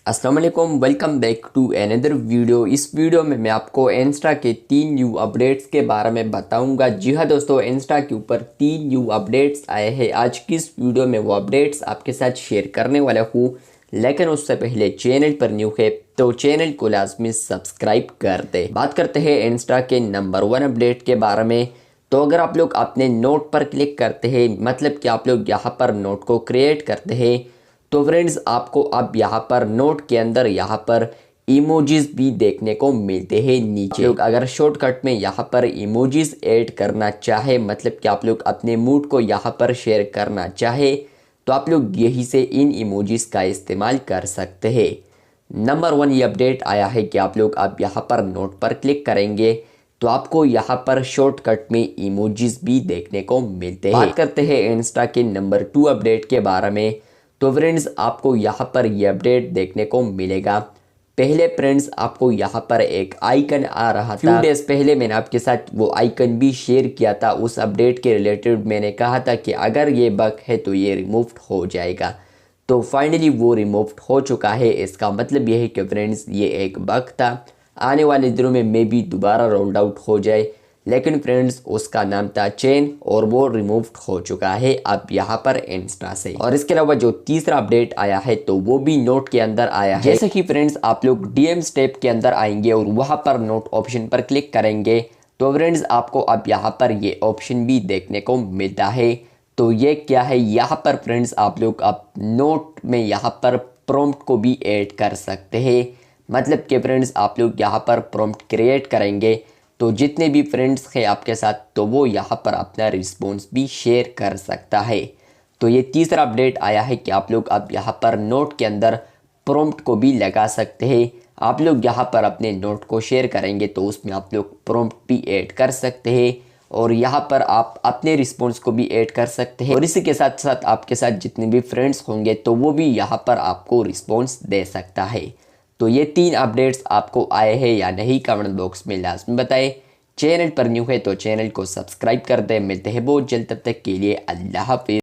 अस्सलाम वालेकुम, welcome back to another video. इस वीडियो में मैं आपको इंस्टा के 3 न्यू अपडेट्स के बारे में बताऊंगा। जी हाँ दोस्तों, इंस्टा के ऊपर 3 न्यू अपडेट्स आए हैं। आज की इस वीडियो में वो अपडेट्स आपके साथ शेयर करने वाला हूँ, लेकिन उससे पहले चैनल पर न्यू है तो चैनल को लाजमी सब्सक्राइब कर दे। बात करते हैं इंस्टा के नंबर 1 अपडेट के बारे में। तो अगर आप लोग अपने नोट पर क्लिक करते हैं, मतलब कि आप लोग यहाँ पर नोट को क्रिएट करते हैं, तो फ्रेंड्स आपको अब यहाँ पर नोट के अंदर यहाँ पर इमोजीज भी देखने को मिलते हैं नीचे। लोग अगर शॉर्टकट में यहाँ पर इमोजीज ऐड करना चाहे, मतलब कि आप लोग अपने मूड को यहाँ पर शेयर करना चाहे, तो आप लोग यही से इन इमोजीज का इस्तेमाल कर सकते हैं। नंबर 1 ये अपडेट आया है कि आप लोग अब यहाँ पर नोट पर क्लिक करेंगे तो आपको यहाँ पर शॉर्टकट में इमोजीज भी देखने को मिलते हैं। बात करते हैं इंस्टा के नंबर 2 अपडेट के बारे में। तो फ्रेंड्स आपको यहाँ पर ये अपडेट देखने को मिलेगा। पहले फ्रेंड्स आपको यहाँ पर एक आइकन आ रहा था। फ्यू डेज पहले मैंने आपके साथ वो आइकन भी शेयर किया था। उस अपडेट के रिलेटेड मैंने कहा था कि अगर ये बग है तो ये रिमूव हो जाएगा। तो फाइनली वो रिमूव हो चुका है। इसका मतलब ये है कि फ्रेंड्स ये एक बग था, आने वाले दिनों में मे बी दोबारा रोल्ड आउट हो जाए, लेकिन फ्रेंड्स उसका नाम था चेन और वो रिमूव हो चुका है अब यहाँ पर इंस्टा से। और इसके अलावा जो तीसरा अपडेट आया है तो वो भी नोट के अंदर आया है। जैसे कि फ्रेंड्स आप लोग डीएम स्टेप के अंदर आएंगे और वहाँ पर नोट ऑप्शन पर क्लिक करेंगे तो फ्रेंड्स आपको अब यहाँ पर ये ऑप्शन भी देखने को मिलता है। तो ये क्या है, यहाँ पर फ्रेंड्स आप लोग अब नोट में यहाँ पर प्रॉम्प्ट को भी ऐड कर सकते हैं। मतलब कि फ्रेंड्स आप लोग यहाँ पर प्रॉम्प्ट क्रिएट करेंगे तो जितने भी फ्रेंड्स हैं आपके साथ तो वो यहाँ पर अपना रिस्पॉन्स भी शेयर कर सकता है। तो ये तीसरा अपडेट आया है कि आप लोग अब यहाँ पर नोट के अंदर प्रॉम्प्ट को भी लगा सकते हैं। आप लोग यहाँ पर अपने नोट को शेयर करेंगे तो उसमें आप लोग प्रॉम्प्ट भी ऐड कर सकते हैं और यहाँ पर आप अपने रिस्पॉन्स को भी ऐड कर सकते हैं। और इसी के साथ साथ आपके साथ जितने भी फ्रेंड्स होंगे तो वो भी यहाँ पर आपको रिस्पॉन्स दे सकता है। तो ये 3 अपडेट्स आपको आए हैं या नहीं, कमेंट बॉक्स में लाजमी बताएं। चैनल पर न्यू है तो चैनल को सब्सक्राइब कर दें। मिलते हैं बहुत जल्द, तब तक के लिए अल्लाह हाफिज़।